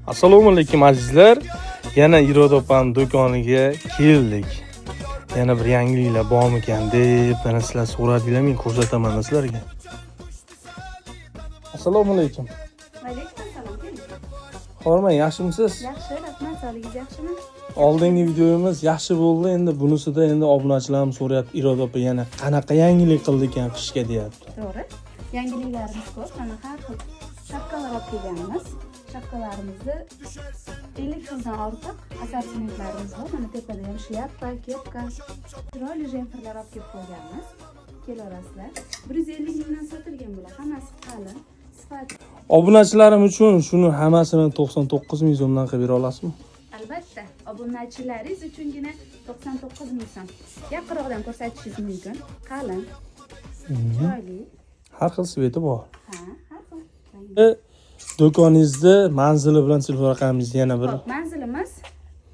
Assalomu alaykum azizlar. Yana Iroda opam do'koniga keldik. Yana bir yangiliklar bormikan deb, mana sizlar so'radinglar, men ko'rsataman sizlarga. Assalomu alaykum. Alaykum assalom. Hormang, yaxshimisiz? Yaxshi, rahmat. Sog'ligingiz yaxshimi? Oldingi videomiz yaxshi bo'ldi, endi bunisida endi obunachilarim so'rayapti, Iroda opa yana qanaqa yangilik qildi ekan qishga deyapti. To'g'ri. Yangiliklarimiz ko'p. Mana har xil shapkalar olib kelganmiz. Shapkalarimizni 50 xildan ortiq assortimentlarimiz bor. Mana tepada ham shlyapa, kepka, chiroyli jemperlar olib kelib qo'yganmiz. Kelaverasizlar. 150 mingdan sotilgan bular. Hammasi qalin, sifat. Obunachilarim uchun shuni hammasini 99 ming so'mdan qilib bera olasizmi? Albatta, obunachilaringiz uchungina 99 ming so'm. Yaqinroqdan ko'rsatishingiz mumkin. Qalin, chiroyli. Har xil sveti bor. Ha, har xil. Do'koningizni manzili bilan telefon raqamingizni yana bir.